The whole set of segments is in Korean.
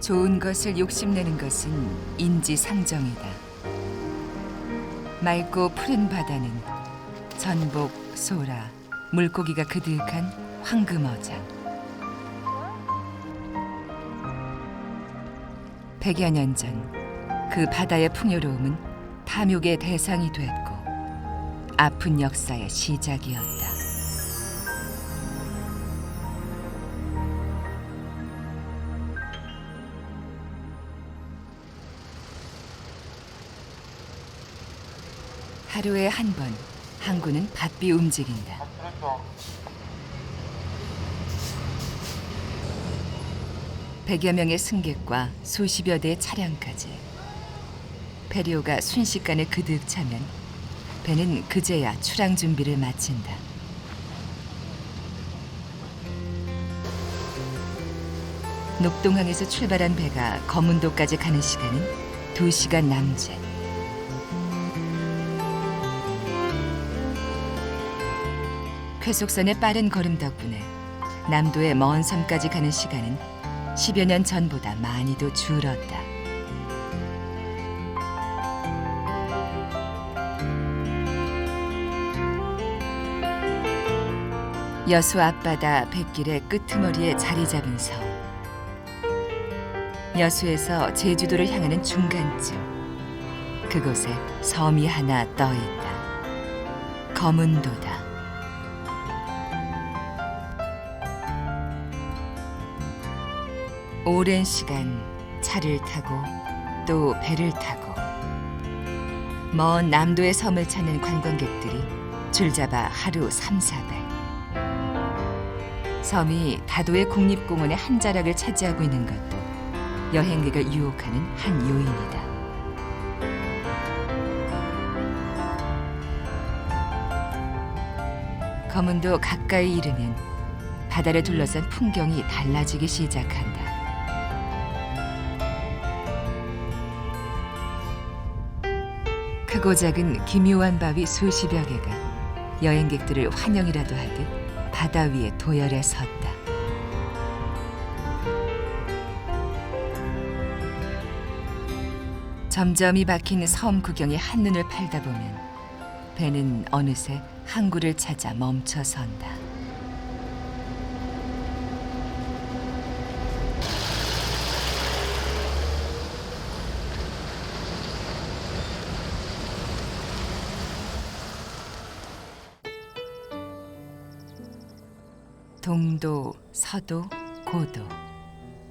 좋은 것을 욕심내는 것은 인지상정이다. 맑고 푸른 바다는 전복, 소라, 물고기가 그득한 황금어장. 100여 년 전 그 바다의 풍요로움은 탐욕의 대상이 됐고 아픈 역사의 시작이었다. 하루에 한 번 항구는 바삐 움직인다. 100여 명의 승객과 수십여 대의 차량까지. 배료가 순식간에 그득 차면 배는 그제야 출항 준비를 마친다. 녹동항에서 출발한 배가 거문도까지 가는 시간은 2시간 남짓. 쾌속선의 빠른 걸음 덕분에 남도의 먼 섬까지 가는 시간은 10여 년 전보다 많이도 줄었다. 여수 앞바다 뱃길의 끄트머리에 자리 잡은 섬. 여수에서 제주도를 향하는 중간쯤 그곳에 섬이 하나 떠 있다. 거문도다. 오랜 시간 차를 타고 또 배를 타고 먼 남도의 섬을 찾는 관광객들이 줄잡아 하루 3, 4배. 섬이 다도의 국립공원의 한 자락을 차지하고 있는 것도 여행객을 유혹하는 한 요인이다. 거문도 가까이 이르면 바다를 둘러싼 풍경이 달라지기 시작한다. 크고 작은 기묘한 바위 수십여 개가 여행객들을 환영이라도 하듯 바다 위에 도열에 섰다. 점점이 박힌 섬 구경에 한눈을 팔다 보면 배는 어느새 항구를 찾아 멈춰 선다. 동도, 서도, 고도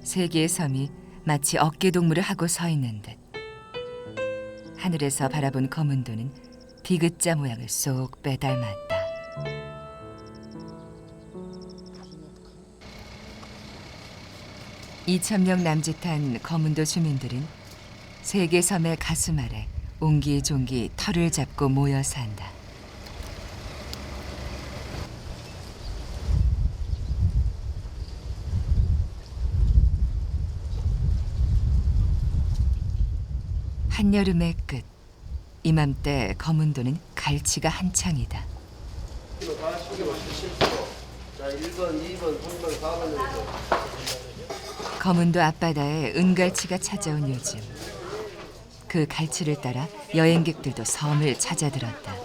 세 개의 섬이 마치 어깨동무를 하고 서 있는 듯. 하늘에서 바라본 거문도는 디귿자 모양을 쏙 빼닮았다. (2,000명) 남짓한 거문도 주민들은 세 개 섬의 가슴 아래 옹기종기 터를 잡고 모여 산다. 한여름의 끝, 이맘때 거문도는 갈치가 한창이다. 거문도 앞바다에 은갈치가 찾아온 요즘, 그 갈치를 따라 여행객들도 섬을 찾아들었다.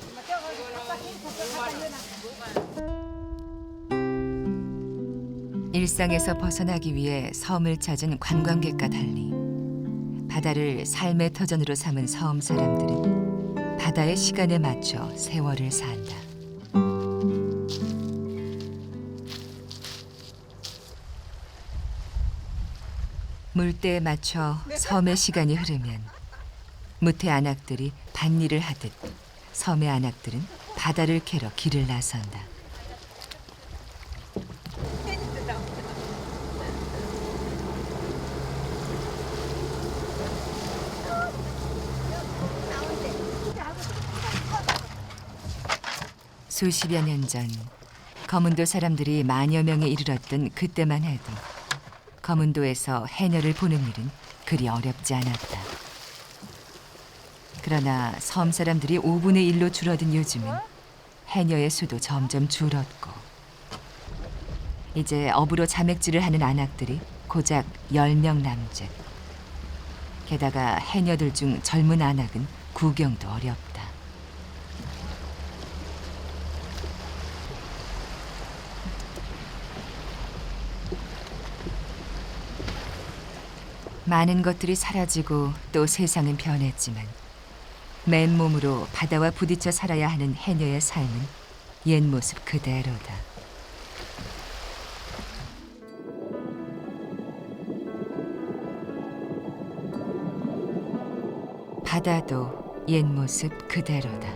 일상에서 벗어나기 위해 섬을 찾은 관광객과 달리 바다를 삶의 터전으로 삼은 섬 사람들은 바다의 시간에 맞춰 세월을 산다. 물때에 맞춰 섬의 시간이 흐르면 무태 안악들이 밭일을 하듯 섬의 안악들은 바다를 캐러 길을 나선다. 수십여 년 전 거문도 사람들이 만여 명에 이르렀던 그때만 해도 거문도에서 해녀를 보는 일은 그리 어렵지 않았다. 그러나 섬 사람들이 5분의 1로 줄어든 요즘은 해녀의 수도 점점 줄었고 이제 업으로 자맥질을 하는 안악들이 고작 10명 남짓. 게다가 해녀들 중 젊은 안악은 구경도 어렵다. 많은 것들이 사라지고 또 세상은 변했지만 맨몸으로 바다와 부딪혀 살아야 하는 해녀의 삶은 옛 모습 그대로다. 바다도 옛 모습 그대로다.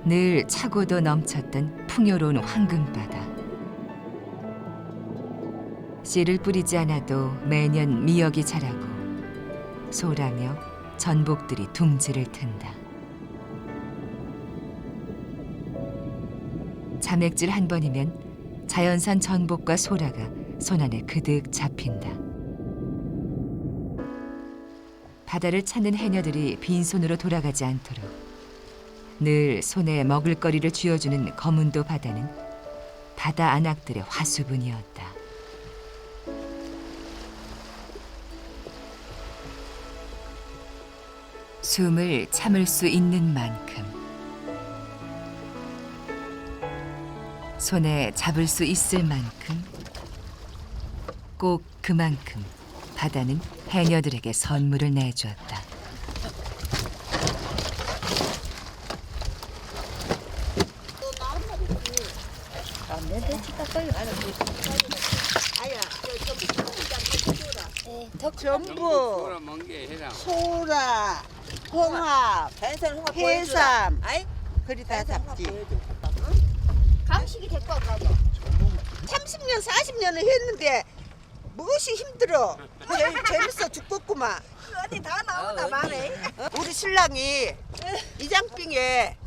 늘 차고도 넘쳤던 풍요로운 황금바다. 씨를 뿌리지 않아도 매년 미역이 자라고 소라며 전복들이 둥지를 튼다. 자맥질 한 번이면 자연산 전복과 소라가 손안에 그득 잡힌다. 바다를 찾는 해녀들이 빈손으로 돌아가지 않도록 늘 손에 먹을거리를 쥐어주는 거문도 바다는 바다 안악들의 화수분이었다. 숨을 참을 수 있는 만큼, 손에 잡을 수 있을 만큼, 꼭 그만큼 바다는 해녀들에게 선물을 내주었다. 전부 소라, 홍합, 해삼, 그리 다 잡지. 강식이 데리고 가고 30년, 40년을 했는데 무엇이 힘들어. 재밌어 죽겠구만. 어디 다 나오다 말해. 우리 신랑이 이장빙에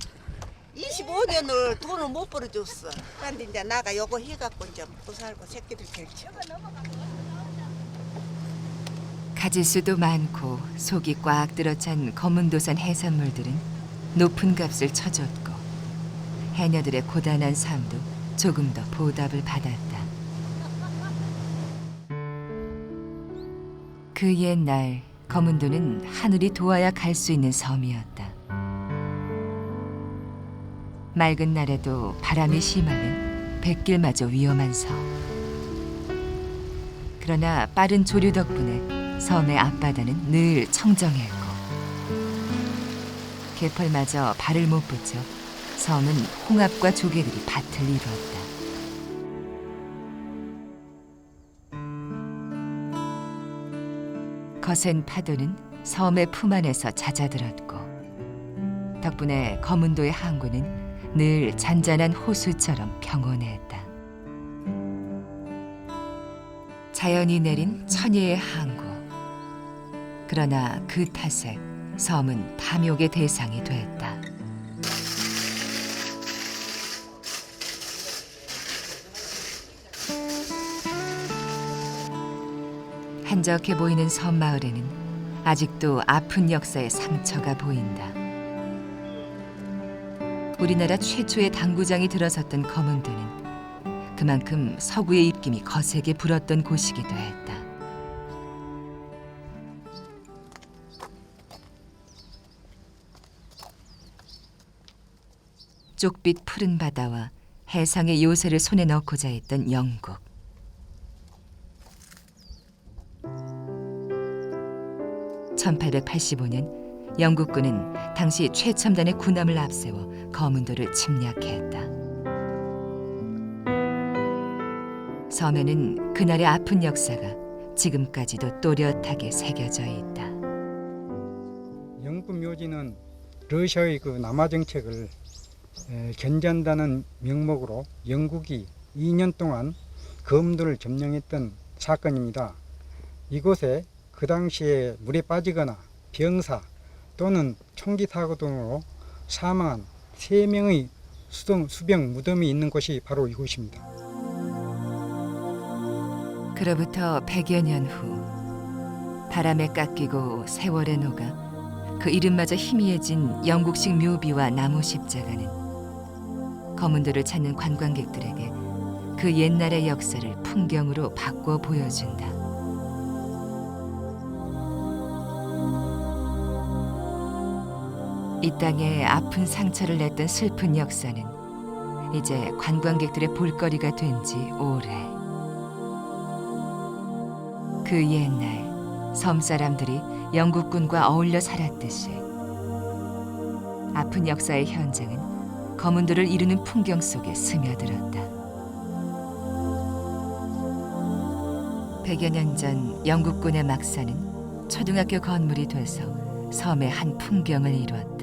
25년을 돈을 못 벌어줬어. 그런데 이제 나가 요거 해갖고 이제 먹고 살고 새끼들 데리고. 가질 수도 많고 속이 꽉 들어찬 거문도산 해산물들은 높은 값을 쳐줬고 해녀들의 고단한 삶도 조금 더 보답을 받았다. 그 옛날 거문도는 하늘이 도와야 갈 수 있는 섬이었다. 맑은 날에도 바람이 심하면 뱃길마저 위험한 섬. 그러나 빠른 조류 덕분에 섬의 앞바다는 늘 청정했고 개펄마저 발을 못 붙여 섬은 홍합과 조개들이 밭을 이루었다. 거센 파도는 섬의 품 안에서 잦아들었고 덕분에 거문도의 항구는 늘 잔잔한 호수처럼 평온했다. 자연이 내린 천혜의 항구. 그러나 그 탓에 섬은 탐욕의 대상이 됐다. 한적해 보이는 섬 마을에는 아직도 아픈 역사의 상처가 보인다. 우리나라 최초의 당구장이 들어섰던 거문도는 그만큼 서구의 입김이 거세게 불었던 곳이기도 했다. 쪽빛 푸른 바다와 해상의 요새를 손에 넣고자 했던 영국. (1885년) 영국군은 당시 최첨단의 군함을 앞세워 거문도를 침략했다. 섬에는 그날의 아픈 역사가 지금까지도 또렷하게 새겨져 있다. 영국 묘지는 러시아의 그 남하 정책을 견제한다는 명목으로 영국이 2년 동안 검도를 점령했던 사건입니다. 이곳에 그 당시에 물에 빠지거나 병사 또는 총기 사고 등으로 사망한 3명의 수병 무덤이 있는 곳이 바로 이곳입니다. 그로부터 100여 년 후 바람에 깎이고 세월에 녹아 그 이름마저 희미해진 영국식 묘비와 나무 십자가는 거문도를 찾는 관광객들에게 그 옛날의 역사를 풍경으로 바꿔 보여준다. 이 땅에 아픈 상처를 냈던 슬픈 역사는 이제 관광객들의 볼거리가 된 지 오래. 그 옛날 섬 사람들이 영국군과 어울려 살았듯이 아픈 역사의 현장은 거문도를 이루는 풍경 속에 스며들었다. 100여 년 전 영국군의 막사는 초등학교 건물이 돼서 섬의 한 풍경을 이루었다.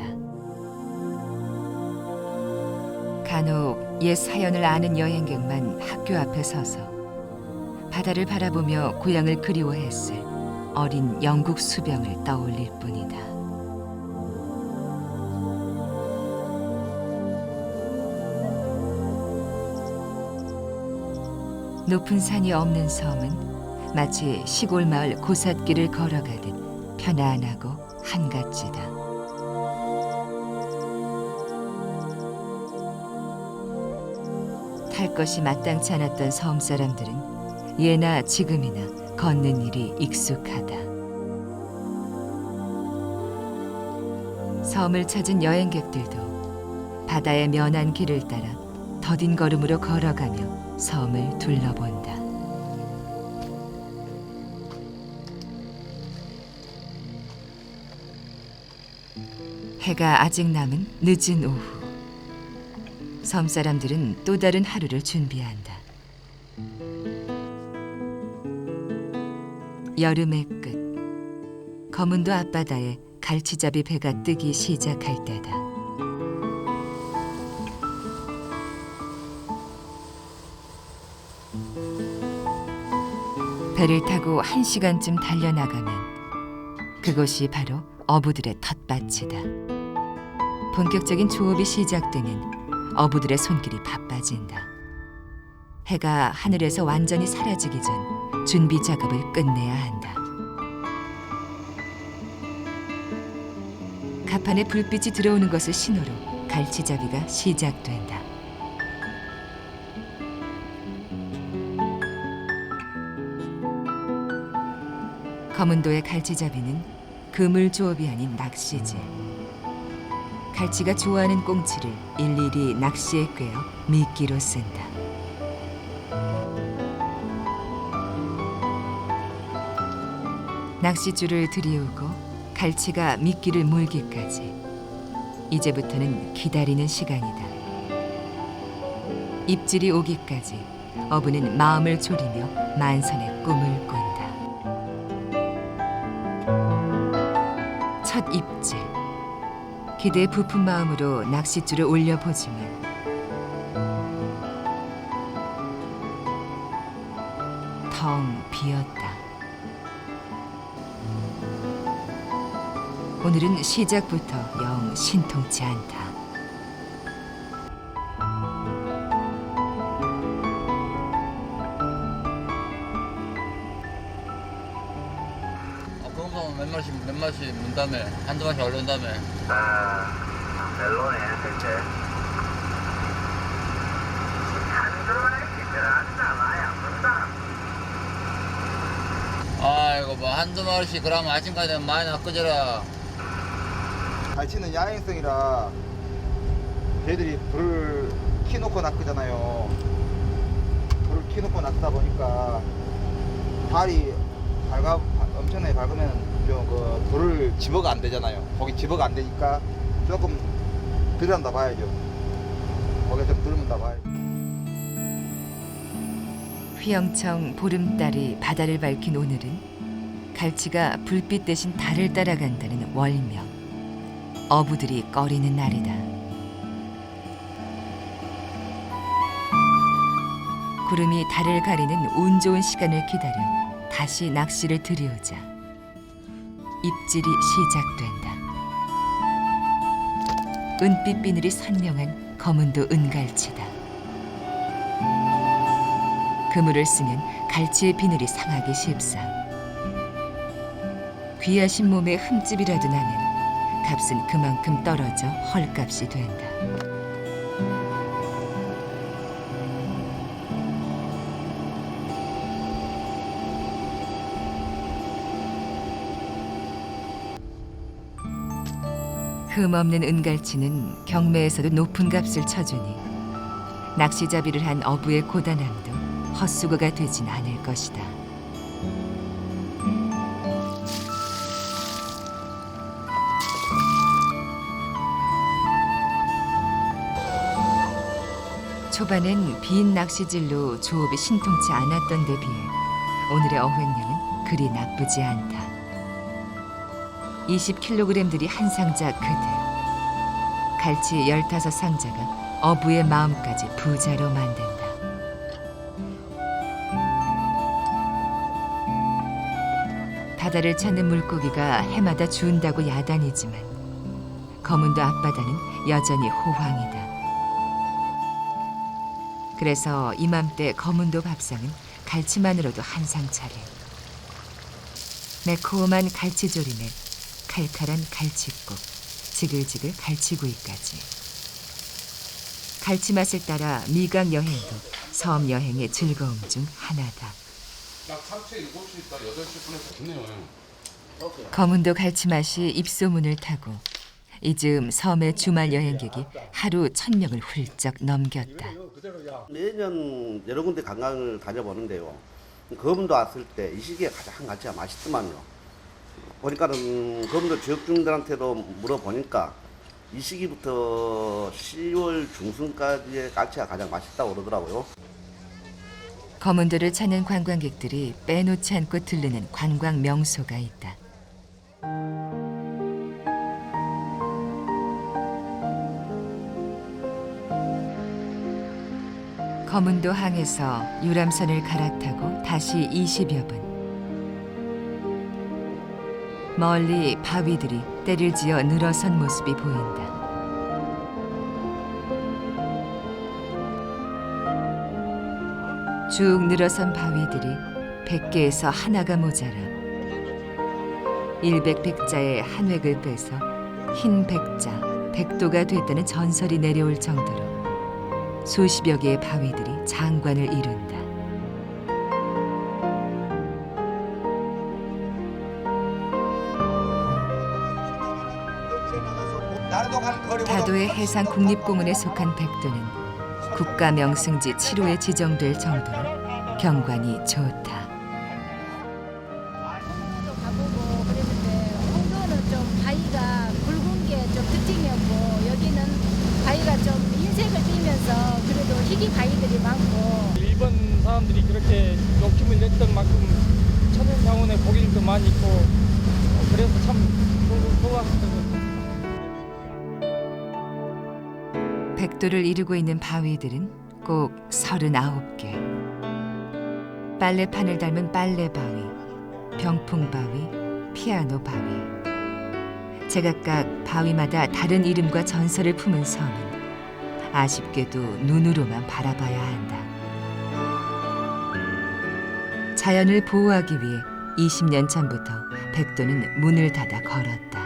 간혹 옛 사연을 아는 여행객만 학교 앞에 서서 바다를 바라보며 고향을 그리워했을 어린 영국 수병을 떠올릴 뿐이다. 높은 산이 없는 섬은 마치 시골 마을 고삿길을 걸어가듯 편안하고 한갓지다. 탈 것이 마땅치 않았던 섬 사람들은 예나 지금이나 걷는 일이 익숙하다. 섬을 찾은 여행객들도 바다의 면한 길을 따라 더딘 걸음으로 걸어가며 섬을 둘러본다. 해가 아직 남은 늦은 오후, 섬 사람들은 또 다른 하루를 준비한다. 여름의 끝, 거문도 앞바다에 갈치잡이 배가 뜨기 시작할 때다. 배를 타고 1시간쯤 달려나가면 그곳이 바로 어부들의 텃밭이다. 본격적인 조업이 시작되면 어부들의 손길이 바빠진다. 해가 하늘에서 완전히 사라지기 전 준비 작업을 끝내야 한다. 갑판에 불빛이 들어오는 것을 신호로 갈치잡이가 시작된다. 거문도의 갈치잡이는 그물 조업이 아닌 낚시질. 갈치가 좋아하는 꽁치를 일일이 낚시에 꿰어 미끼로 쓴다. 낚싯줄을 들이우고 갈치가 미끼를 물기까지 이제부터는 기다리는 시간이다. 입질이 오기까지 어부는 마음을 졸이며 만선의 꿈을 꾼다. 첫 입질. 기대에 부푼 마음으로 낚싯줄을 올려보지만 텅 비었다. 오늘은 시작부터 영 신통치 않다. 그럼 몇 마리씩 문 다음에 한두 마리씩 얼른 다음에 멜론에 이제 한두 마리씩 들어간다 마야 못다. 아이고 뭐 한두 마리씩 그러면 아침까지 되면 많이 낚으져라. 갈치는 야행성이라 걔들이 불을 켜놓고 낚으잖아요. 불을 켜놓고 낚다 보니까 달이 엄청나게 밝으면 좀 그 불을 집어가 안 되잖아요. 거기 집어가 안 되니까 조금 들여다 봐야죠. 거기 좀 들여다 봐야죠. 휘영청 보름달이 바다를 밝힌 오늘은 갈치가 불빛 대신 달을 따라간다는 월명. 어부들이 꺼리는 날이다. 구름이 달을 가리는 운 좋은 시간을 기다려 다시 낚시를 들이우자 입질이 시작된다. 은빛 비늘이 선명한 거문도 은갈치다. 그물을 쓰면 갈치의 비늘이 상하기 쉽사. 귀하신 몸에 흠집이라도 나면 값은 그만큼 떨어져 헐값이 된다. 흠없는 은갈치는 경매에서도 높은 값을 쳐주니 낚시잡이를 한 어부의 고단함도 헛수고가 되진 않을 것이다. 초반엔 빈 낚시질로 조업이 신통치 않았던 데 비해 오늘의 어획량은 그리 나쁘지 않다. 20kg들이 한 상자 그대로 갈치 15상자가 어부의 마음까지 부자로 만든다. 바다를 찾는 물고기가 해마다 준다고 야단이지만 거문도 앞바다는 여전히 호황이다. 그래서 이맘때 거문도 밥상은 갈치만으로도 한상 차례. 매콤한 갈치조림에 칼칼한 갈치국, 지글지글 갈치구이까지. 갈치 맛을 따라 미각 여행도 섬 여행의 즐거움 중 하나다. 딱 상체 7시니까 8시 분에서 좋네요. 거문도 갈치 맛이 입소문을 타고 이즈음 섬의 주말 여행객이 하루 1000명을 훌쩍 넘겼다. 매년 여러 군데 관광을 다녀보는데요. 거문도 왔을 때 이 시기에 가장 갈치가 맛있더만요. 보니까는 거문도 지역 주민들한테도 물어보니까 이 시기부터 10월 중순까지의 갈치가 가장 맛있다고 그러더라고요. 거문도를 찾는 관광객들이 빼놓지 않고 들르는 관광 명소가 있다. 거문도 항에서 유람선을 갈아타고 다시 20여 분. 멀리 바위들이 때를 지어 늘어선 모습이 보인다. 쭉 늘어선 바위들이 100개에서 하나가 모자라 일백백자의 한 획을 빼서 흰 백자, 백도가 됐다는 전설이 내려올 정도로 수십여 개의 바위들이 장관을 이룬다. 다도의 해상 국립공원에 속한 백도는 국가 명승지 7호에 지정될 정도로 경관이 좋다. 홍도도 가보고 그랬는데 홍도는 좀 바위가 굵은 게 좀 특징이었고 여기는 바위가 좀 흰색을 띠면서 그래도 희귀 바위들이 많고 일본 사람들이 그렇게 욕심을 냈던 만큼 천연상온의 고기들도 많이 있고 그래서 참 좋았던 것 같아요. 백도를 이루고 있는 바위들은 꼭 39개. 빨래판을 닮은 빨래바위, 병풍바위, 피아노 바위. 제각각 바위마다 다른 이름과 전설을 품은 섬은 아쉽게도 눈으로만 바라봐야 한다. 자연을 보호하기 위해 20년 전부터 백도는 문을 닫아 걸었다.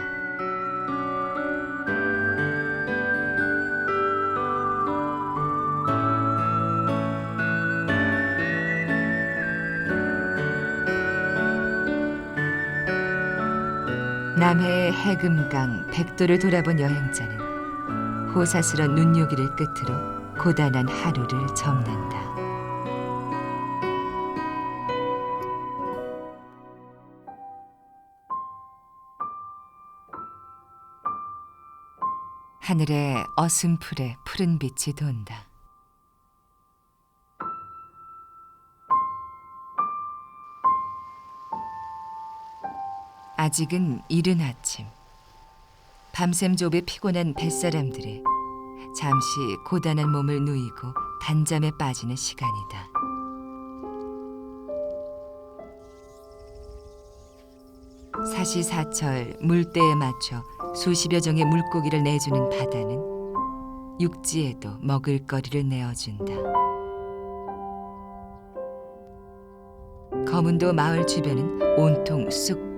남해의 해금강 백도를 돌아본 여행자는 호사스런 눈요기를 끝으로 고단한 하루를 접는다. 하늘에 어슴풀에 푸른 빛이 돈다. 아직은 이른 아침. 밤샘 조업에 피곤한 뱃사람들이 잠시 고단한 몸을 누이고 단잠에 빠지는 시간이다. 사시사철 물때에 맞춰 수십여 종의 물고기를 내주는 바다는 육지에도 먹을거리를 내어준다. 거문도 마을 주변은 온통 쑥밭.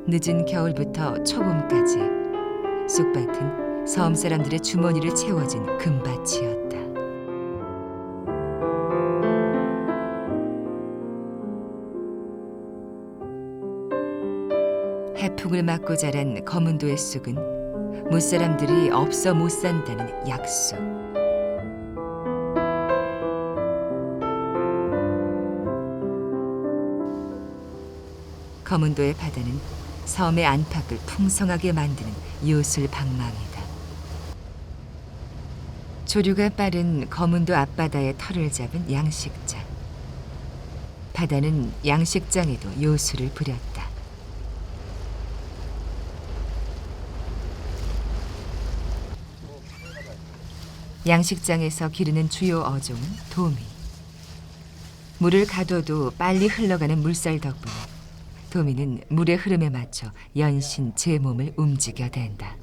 늦은 겨울부터 초봄까지 쑥밭은 섬 사람들의 주머니를 채워준 금밭이었다. 해프고 목을 맞고 자란 거문도의 쑥은 못사람들이 없어 못 산다는 약수. 거문도의 바다는 섬의 안팎을 풍성하게 만드는 요술방망이다. 조류가 빠른 거문도 앞바다에 털을 잡은 양식장. 바다는 양식장에도 요술을 부렸다. 양식장에서 기르는 주요 어종은 도미. 물을 가둬도 빨리 흘러가는 물살 덕분에 도미는 물의 흐름에 맞춰 연신 제 몸을 움직여댄다.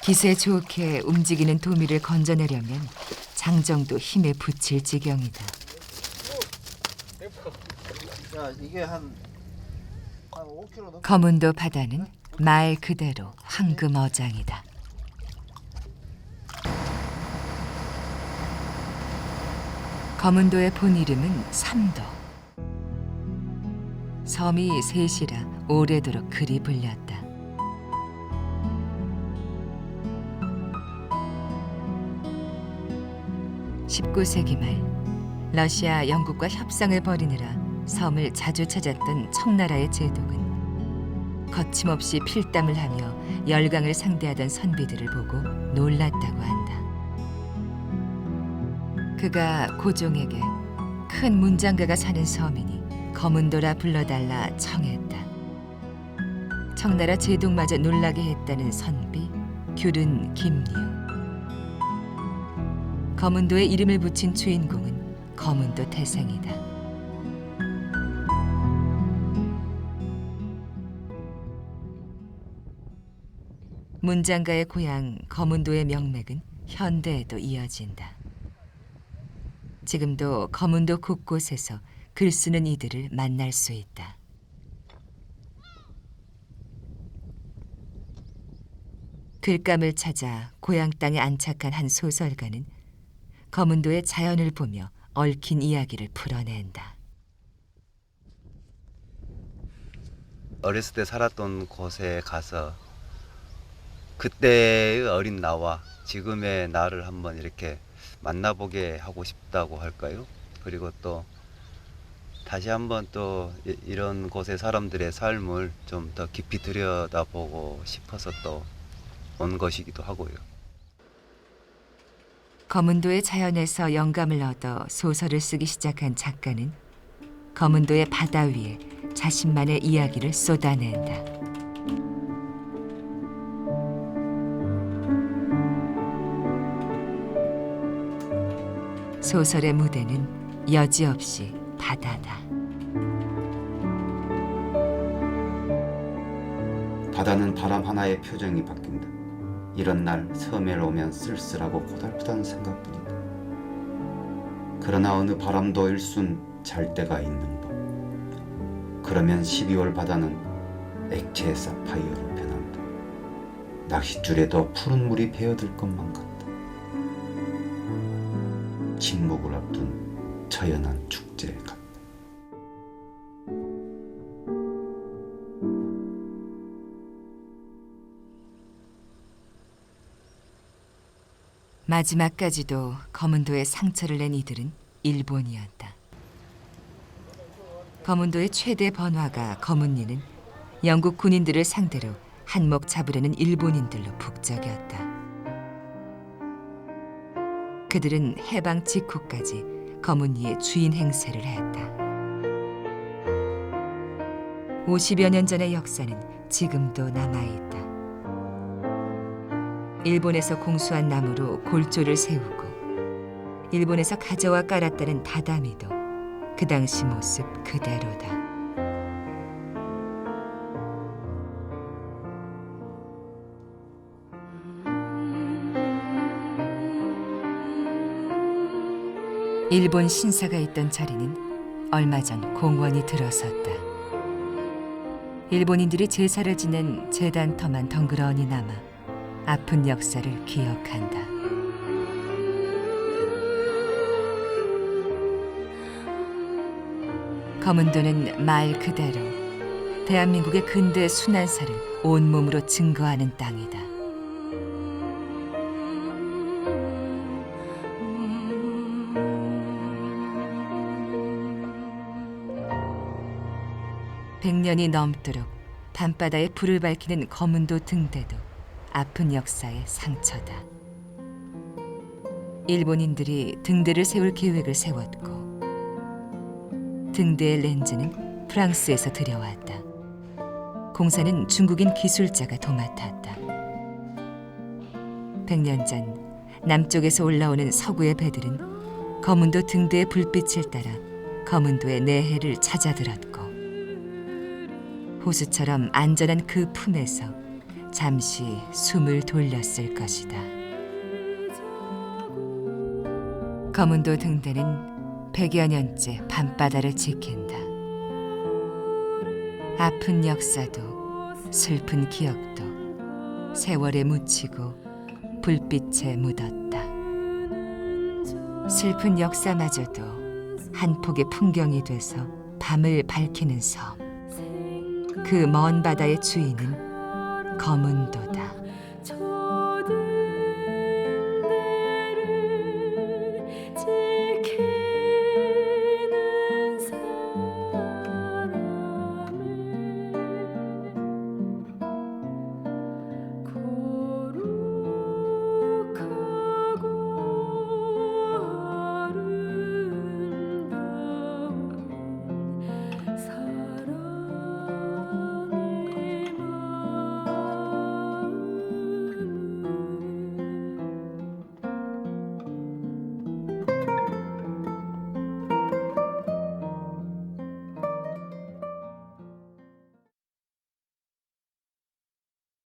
기세 좋게 움직이는 도미를 건져내려면 장정도 힘에 부칠 지경이다. 야, 이게 한 5kg 넘. 거문도 바다는 말 그대로 황금어장이다. 거문도의 본 이름은 삼도. 섬이 셋이라 오래도록 그리 불렸다. 19세기 말 러시아, 영국과 협상을 벌이느라 섬을 자주 찾았던 청나라의 제독은 거침없이 필담을 하며 열강을 상대하던 선비들을 보고 놀랐다고 한다. 그가 고종에게 큰 문장가가 사는 섬이니 거문도라 불러달라 청했다. 청나라 제독마저 놀라게 했다는 선비 귤은 김류. 거문도에 이름을 붙인 주인공은 거문도 태생이다. 문장가의 고향 거문도의 명맥은 현대에도 이어진다. 지금도 거문도 곳곳에서 글 쓰는 이들을 만날 수 있다. 글감을 찾아 고향 땅에 안착한 한 소설가는 거문도의 자연을 보며 얽힌 이야기를 풀어낸다. 어렸을 때 살았던 곳에 가서 그때의 어린 나와 지금의 나를 한번 이렇게 만나보게 하고 싶다고 할까요? 그리고 또 다시 한번 또 이런 곳의 사람들의 삶을 좀 더 깊이 들여다보고 싶어서 또 온 것이기도 하고요. 거문도의 자연에서 영감을 얻어 소설을 쓰기 시작한 작가는 거문도의 바다 위에 자신만의 이야기를 쏟아낸다. 소설의 무대는 여지없이 바다다. 바다는 바람 하나의 표정이 바뀐다. 이런 날 섬에 오면 쓸쓸하고 고달프다는 생각뿐이다. 그러나 어느 바람도 일순 잘 때가 있는 법. 그러면 12월 바다는 액체 사파이어로 변한다. 낚싯줄에도 푸른 물이 배어들 것만 같다. 침묵을 앞둔 처연한 축제 같다. 마지막까지도 거문도에 상처를 낸 이들은 일본이었다. 거문도의 최대 번화가 거문리는 영국 군인들을 상대로 한몫 잡으려는 일본인들로 북적였다. 그들은 해방 직후까지 거문리의 주인 행세를 했다. 50여 년 전의 역사는 지금도 남아있다. 일본에서 공수한 나무로 골조를 세우고 일본에서 가져와 깔았다는 다다미도 그 당시 모습 그대로다. 일본 신사가 있던 자리는 얼마 전 공원이 들어섰다. 일본인들이 제사를 지낸 제단터만 덩그러니 남아 아픈 역사를 기억한다. 검은도는 말 그대로 대한민국의 근대 순환사를 온몸으로 증거하는 땅이다. (100년이) 넘도록 밤바다에 불을 밝히는 검은도 등대도 아픈 역사의 상처다. 일본인들이 등대를 세울 계획을 세웠고 등대의 렌즈는 프랑스에서 들여왔다. 공사는 중국인 기술자가 도맡았다. 100년 전 남쪽에서 올라오는 서구의 배들은 검은도 등대의 불빛을 따라 검은도의 내해를 찾아들었고 호수처럼 안전한 그 품에서 잠시 숨을 돌렸을 것이다. 검은도 등대는 100여 년째 밤바다를 지킨다. 아픈 역사도 슬픈 기억도 세월에 묻히고 불빛에 묻었다. 슬픈 역사마저도 한 폭의 풍경이 돼서 밤을 밝히는 섬. 그 먼 바다의 주인은 검은도다.